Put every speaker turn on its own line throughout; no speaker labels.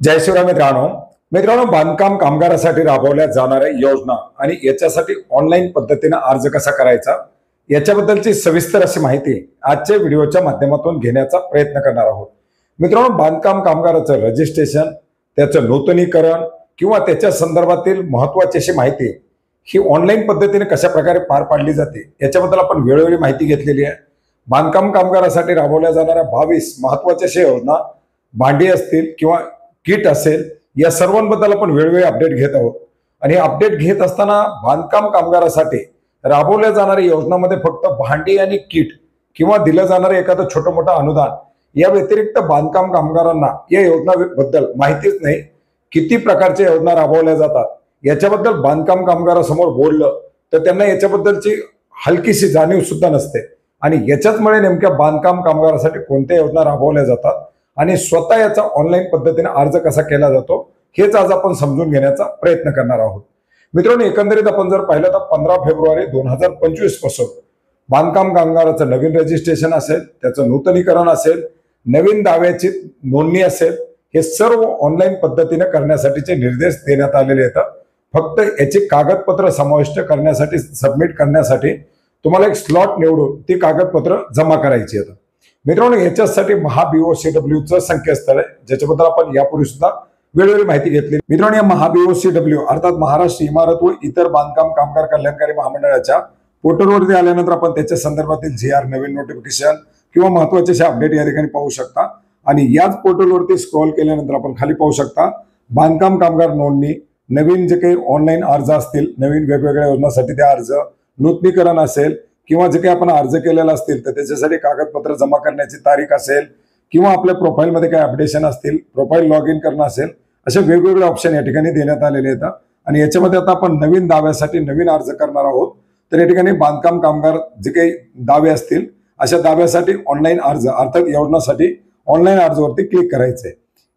जय शिवराय मित्रांनो. बांधकाम कामगारासाठी राबवल्या जाणाऱ्या योजना आणि याच्यासाठी ऑनलाईन पद्धतीने अर्ज कसा करायचा याच्याबद्दलची सविस्तर अशी माहिती आजच्या व्हिडिओच्या माध्यमातून घेण्याचा प्रयत्न करणार आहोत. मित्रांनो, बांधकाम कामगाराचं रजिस्ट्रेशन, त्याचं नूतनीकरण किंवा त्याच्या संदर्भातील महत्वाची अशी माहिती ही ऑनलाईन पद्धतीने कशा प्रकारे पार पाडली जाते याच्याबद्दल आपण वेळोवेळी माहिती घेतलेली आहे. बांधकाम कामगारासाठी राबवल्या जाणाऱ्या 22 महत्वाच्या अशा योजना, भांडी असतील किंवा किट असेल, या सर्वांबद्दल आपण वेळोवेळी अपडेट घेत आहोत. आणि अपडेट घेत असताना बांधकाम कामगारासाठी राबवल्या जाणाऱ्या योजनांमध्ये फक्त भांडी आणि किट किंवा दिलं जाणारं एखादं छोटं मोठं अनुदान या व्यतिरिक्त बांधकाम कामगारांना या योजनांबद्दल माहितीच नाही. किती प्रकारच्या योजना राबवल्या जातात याच्याबद्दल बांधकाम कामगारासमोर बोललं तर त्यांना याच्याबद्दलची हलकीशी जाणीव सुद्धा नसते. आणि याच्याचमुळे नेमक्या बांधकाम कामगारासाठी कोणत्या योजना राबवल्या जातात आणि स्वतः याचा ऑनलाईन पद्धतीने अर्ज कसा केला जातो हेच आज आपण समजून घेण्याचा प्रयत्न करणार आहोत. मित्रांनो, एकंदरीत आपण जर पाहिलं तर 15 फेब्रुवारी 2025 पासून बांधकाम कामगाराचं नवीन रजिस्ट्रेशन असेल, त्याचं नूतनीकरण असेल, नवीन दाव्याची नोंदणी असेल, हे सर्व ऑनलाईन पद्धतीने करण्यासाठीचे निर्देश देण्यात आलेले आहेत. फक्त याची कागदपत्र समाविष्ट करण्यासाठी, सबमिट करण्यासाठी तुम्हाला एक स्लॉट निवडून ती कागदपत्र जमा करायची आहेत. मित्रांनो, याच्यासाठी महाबीओसीडब्ल्यूचं संकेतस्थळ आहे, ज्याच्याबद्दल आपण यापूर्वी सुद्धा वेळोवेळी माहिती घेतली. मित्रांनो, या महाबीओसीडब्ल्यू अर्थात महाराष्ट्र इमारत व इतर बांधकाम कामगार कल्याणकारी महामंडळाच्या पोर्टलवरती आल्यानंतर आपण त्याच्या संदर्भातील GR, नवीन नोटिफिकेशन किंवा महत्वाचे असे अपडेट या ठिकाणी पाहू शकता. आणि याच पोर्टलवरती स्क्रॉल केल्यानंतर आपण खाली पाहू शकता बांधकाम कामगार नोंदणी, नवीन जे काही ऑनलाईन अर्ज असतील, नवीन वेगवेगळ्या योजनांसाठी ते अर्ज, नूतनीकरण असेल किंवा जे काही आपण अर्ज केलेला असतील तर त्याच्यासाठी कागदपत्र जमा करण्याची तारीख असेल किंवा आपल्या प्रोफाईलमध्ये काही अपडेशन असतील, प्रोफाईल लॉग इन करणं असेल, असे वेगवेगळे ऑप्शन या ठिकाणी देण्यात आलेले आहेत. आणि याच्यामध्ये आता आपण नवीन दाव्यासाठी नवीन अर्ज करणार आहोत. तर या ठिकाणी बांधकाम कामगार जे काही दावे असतील अशा दाव्यासाठी ऑनलाईन अर्ज अर्थात योजनासाठी ऑनलाईन अर्जवरती क्लिक करायचंय.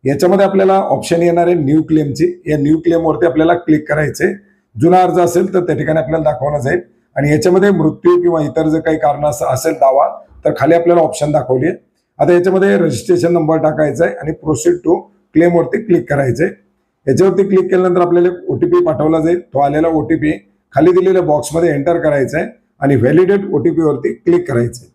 याच्यामध्ये आपल्याला ऑप्शन येणार आहे न्यू क्लेमची. या न्यू क्लेमवरती आपल्याला क्लिक करायचंय. जुना अर्ज असेल तर त्या ठिकाणी आपल्याला दाखवला जाईल. आणि याच्यामध्ये मृत्यू किंवा इतर जर काही कारण असेल दावा तर खाली आपल्याला ऑप्शन दाखवली आहे. आता याच्यामध्ये रजिस्ट्रेशन नंबर टाकायचा आहे आणि प्रोसीड टू क्लेम वरती क्लिक करायचंय. याच्यावरती क्लिक केल्यानंतर आपल्याला OTP पाठवला जाईल. तो आलेला OTP खाली दिलेल्या बॉक्समध्ये एंटर करायचा आहे आणि व्हॅलिडेट OTP वरती क्लिक करायचंय.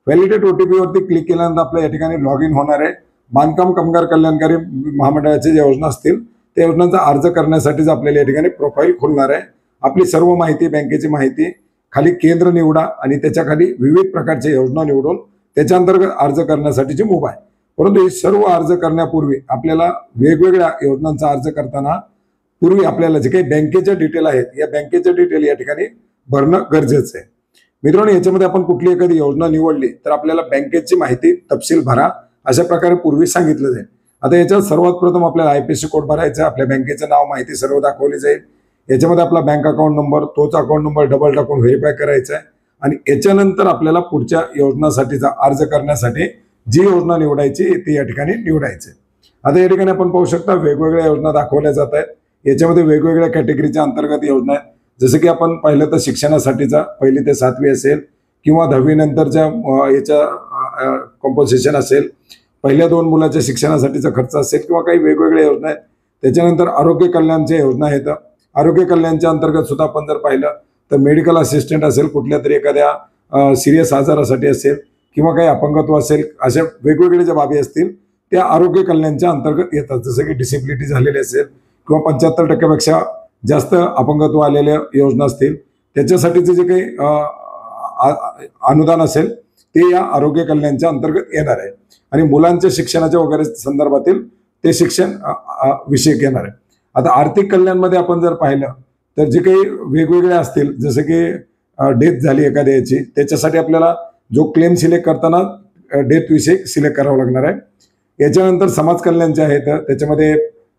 व्हॅलिडेट OTP वरती क्लिक केल्यानंतर आपल्या या ठिकाणी लॉग इन होणार आहे. बांधकाम कामगार कल्याणकारी महामंडळाच्या ज्या योजना असतील त्या योजनांचा अर्ज करण्यासाठीच आपल्याला या ठिकाणी प्रोफाईल खुलणार आहे. आपली सर्व माहिती, बँकेची माहिती, खाली केंद्र निवडा आणि त्याच्या खाली विविध प्रकारच्या योजना निवडून त्याच्या अंतर्गत अर्ज करण्यासाठीची मुभा आहे. परंतु हे सर्व अर्ज करण्यापूर्वी आपल्याला वेगवेगळ्या योजनांचा अर्ज करताना पूर्वी आपल्याला जे काही बँकेच्या डिटेल आहेत या बँकेच्या डिटेल या ठिकाणी भरणं गरजेचं आहे. मित्रांनो, याच्यामध्ये आपण कुठली एखादी योजना निवडली तर आपल्याला बँकेची माहिती तपशील भरा अशा प्रकारे पूर्वी सांगितलं जाईल. आता याच्यात सर्वात प्रथम आपल्याला IPC कोड भरायचा, आपल्या बँकेचं नाव, माहिती सर्व दाखवली जाईल. याच्यामध्ये आपला बँक अकाउंट नंबर, तोच अकाउंट नंबर डबल टाकून व्हेरीफाय करायचा आहे. आणि याच्यानंतर आपल्याला पुढच्या योजनासाठीचा अर्ज करण्यासाठी जी योजना निवडायची ती या ठिकाणी निवडायची. आता या ठिकाणी आपण पाहू शकता वेगवेगळ्या योजना दाखवल्या जात आहेत. याच्यामध्ये वेगवेगळ्या कॅटेगरीच्या अंतर्गत योजना आहेत. जसं की आपण पाहिलं तर शिक्षणासाठीचा 1ली ते 7वी असेल किंवा 10वी नंतरच्या याच्या कॉम्पोजिशन असेल, पहिल्या 2 मुलाच्या शिक्षणासाठीचा खर्च असेल किंवा काही वेगवेगळ्या योजना आहेत. त्याच्यानंतर आरोग्य कल्याणच्या योजना आहेत. आरोग्य कल्याणच्या अंतर्गत सुद्धा आपण जर पाहिलं तर मेडिकल असिस्टंट असेल, कुठल्या तरी एखाद्या सिरियस आजारासाठी असेल किंवा काही अपंगत्व असेल, अशा वेगवेगळ्या ज्या बाबी असतील त्या आरोग्य कल्याणच्या अंतर्गत येतात. जसं की डिसेबिलिटी झालेली असेल किंवा 75% जास्त अपंगत्व आलेल्या योजना असतील त्याच्यासाठीचे जे काही अनुदान असेल ते या आरोग्य कल्याणच्या अंतर्गत येणार आहे. आणि मुलांच्या शिक्षणाच्या वगैरे संदर्भातील ते शिक्षण विषयक येणार आहे. आता आर्थिक कल्याणमध्ये आपण जर पाहिलं तर जे काही वेगवेगळे असतील, जसं की डेथ झाली एखाद्याची, त्याच्यासाठी आपल्याला जो क्लेम सिलेक्ट करताना डेथ विषय सिलेक्ट करावा लागणार आहे. याच्यानंतर समाज कल्याणचे आहेत. त्याच्यामध्ये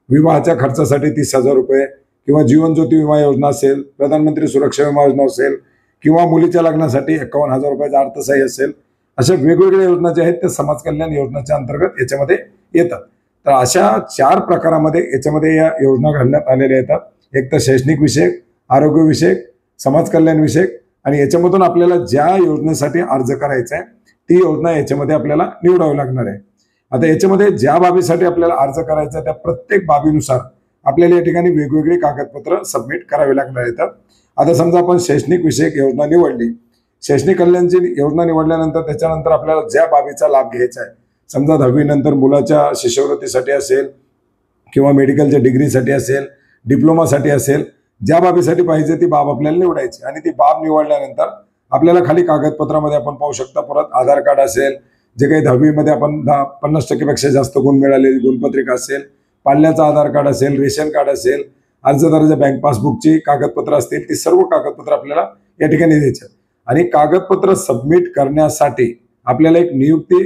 विवाहाच्या खर्चासाठी 30,000 रुपये किंवा जीवन ज्योती विमा योजना असेल, प्रधानमंत्री सुरक्षा विमा योजना असेल किंवा मुलीच्या लग्नासाठी 51,000 रुपयाचा अर्थसहाय्य असेल, अशा वेगवेगळ्या योजना ज्या आहेत त्या समाज कल्याण योजनेच्या अंतर्गत याच्यामध्ये येतात. तर अशा 4 प्रकारामध्ये याच्यामध्ये या योजना घालण्यात आलेल्या येतात. एक तर शैक्षणिक विषयक, आरोग्य विषयक, समाज कल्याण विषयक आणि याच्यामधून आपल्याला ज्या योजनेसाठी अर्ज करायचा आहे ती योजना याच्यामध्ये आपल्याला निवडावी लागणार आहे. आता याच्यामध्ये ज्या बाबीसाठी आपल्याला अर्ज करायचा त्या प्रत्येक बाबीनुसार आपल्याला या ठिकाणी वेगवेगळी कागदपत्र सबमिट करावी लागणार आहेत. आता समजा आपण शैक्षणिक विषयक योजना निवडली, शैक्षणिक कल्याणची योजना निवडल्यानंतर त्याच्यानंतर आपल्याला ज्या बाबीचा लाभ घ्यायचा आहे, समजा 10वी नंतर मुलाच्या शिष्यवृत्तीसाठी असेल किंवा मेडिकलच्या डिग्रीसाठी असेल, डिप्लोमासाठी असेल, ज्या बाबीसाठी पाहिजे ती बाब आपल्याला निवडायची आणि ती बाब निवडल्यानंतर आपल्याला खाली कागदपत्रामध्ये आपण पाहू शकता परत आधार कार्ड असेल, जे काही 10वी मध्ये आपण 50% पेक्षा जास्त गुण मिळाले गुणपत्रिका असेल, पाल्याचं आधार कार्ड असेल, रेशन कार्ड असेल, अर्जदाराच्या बँक पासबुकची कागदपत्र असतील, ती सर्व कागदपत्र आपल्याला या ठिकाणी द्यायची आणि कागदपत्र सबमिट करण्यासाठी आपल्याला एक नियुक्ती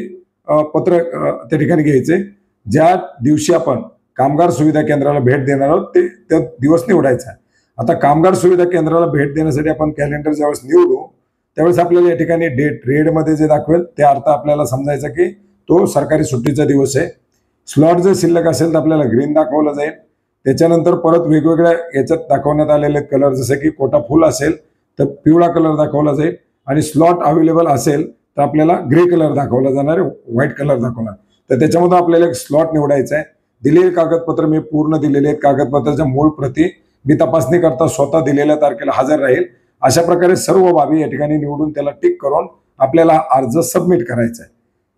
पत्र त्या ठिकाणी घ्यायचे. ज्या दिवशी आपण कामगार सुविधा केंद्राला भेट देणार आहोत ते दिवस निवडायचा आहे. आता कामगार सुविधा केंद्राला भेट देण्यासाठी आपण कॅलेंडर ज्यावेळेस निवडू त्यावेळेस आपल्याला या ठिकाणी डेट रेडमध्ये जे दाखवेल ते अर्थ आपल्याला समजायचा की तो सरकारी सुट्टीचा दिवस आहे. स्लॉट जर शिल्लक असेल तर आपल्याला ग्रीन दाखवलं जाईल. त्याच्यानंतर परत वेगवेगळ्या याच्यात दाखवण्यात आलेले कलर जसे की कोटा फुल असेल तर पिवळा कलर दाखवला जाईल आणि स्लॉट अवेलेबल असेल तर आपल्याला ग्रे कलर दाखवला जाणार आहे, व्हाईट कलर दाखवणार. तर त्याच्यामध्ये आपल्याला एक स्लॉट निवडायचा आहे. दिलेले कागदपत्र मी पूर्ण दिलेले आहेत, कागदपत्राच्या मूळ प्रती मी तपासणी करता स्वतः दिलेल्या तारखेला हजर राहील. अशा प्रकारे सर्व बाबी या ठिकाणी निवडून त्याला टिक करून आपल्याला अर्ज सबमिट करायचा आहे.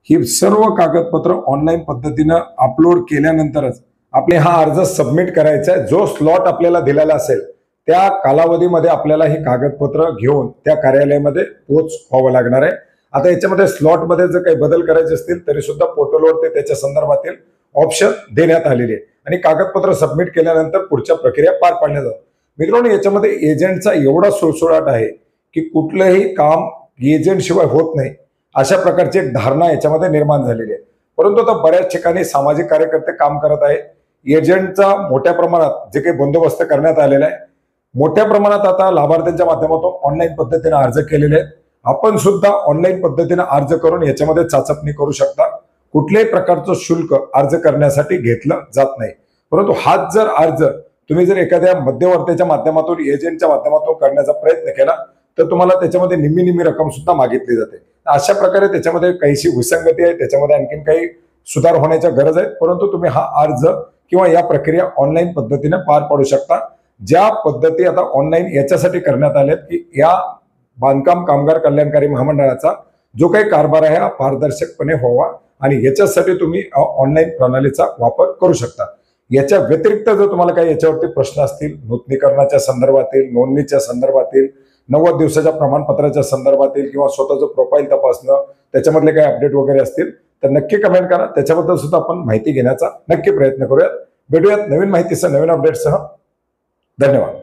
ही सर्व कागदपत्र ऑनलाईन पद्धतीनं अपलोड केल्यानंतरच आपले हा अर्ज सबमिट करायचा आहे. जो स्लॉट आपल्याला दिलेला असेल त्या कालावधीमध्ये आपल्याला ही कागदपत्र घेऊन त्या कार्यालयामध्ये पोच व्हावं लागणार आहे. आता याच्यामध्ये स्लॉटमध्ये जर काही बदल करायचे असतील तरी सुद्धा पोर्टलवर ते त्याच्या संदर्भातील ऑप्शन देण्यात आलेले आहे आणि कागदपत्र सबमिट केल्यानंतर पुढच्या प्रक्रिया पार पाडल्या जातात. मित्रांनो, याच्यामध्ये एजंटचा एवढा सुळसुळाट आहे की कुठलंही काम एजंट शिवाय होत नाही अशा प्रकारची एक धारणा याच्यामध्ये निर्माण झालेली आहे. परंतु आता बऱ्याच ठिकाणी सामाजिक कार्यकर्ते काम करत आहेत. एजंटचा मोठ्या प्रमाणात जे काही बंदोबस्त करण्यात आलेला आहे, मोठ्या प्रमाणात आता लाभार्थ्यांच्या माध्यमातून ऑनलाईन पद्धतीने अर्ज केलेले आहेत. आपण सुद्धा ऑनलाईन पद्धतीने अर्ज करून याच्यामध्ये चाचपणी करू शकता. कुठल्याही प्रकारचं शुल्क अर्ज करण्यासाठी घेतलं जात नाही. परंतु हाच जर अर्ज तुम्ही जर एखाद्या मध्यवर्तीच्या माध्यमातून एजंटच्या माध्यमातून करण्याचा प्रयत्न केला तर तुम्हाला त्याच्यामध्ये निम्मी रक्कम सुद्धा मागितली जाते. अशा प्रकारे त्याच्यामध्ये काहीशी विसंगती आहे, त्याच्यामध्ये आणखीन काही सुधार होण्याच्या गरज आहे. परंतु तुम्ही हा अर्ज किंवा या प्रक्रिया ऑनलाईन पद्धतीने पार पाडू शकता. ज्या पद्धती आता ऑनलाईन याच्यासाठी करण्यात आल्यात की या बांधकाम कामगार कल्याणकारी महामंडळाचा जो काही कारभार आहे हा पारदर्शकपणे व्हावा आणि याच्यासाठी तुम्ही ऑनलाईन प्रणालीचा वापर करू शकता. याच्या व्यतिरिक्त जर तुम्हाला काही याच्यावरती प्रश्न असतील, नूतनीकरणाच्या संदर्भातील, नोंदणीच्या संदर्भातील, 90 दिवसाच्या प्रमाणपत्राच्या संदर्भातील किंवा स्वतःचं प्रोफाईल तपासणं, त्याच्यामधले काही अपडेट वगैरे असतील तर नक्की कमेंट करा. त्याच्याबद्दल सुद्धा आपण माहिती घेण्याचा नक्की प्रयत्न करूयात. भेटूयात नवीन माहितीसह, नवीन अपडेटसह. धन्यवाद.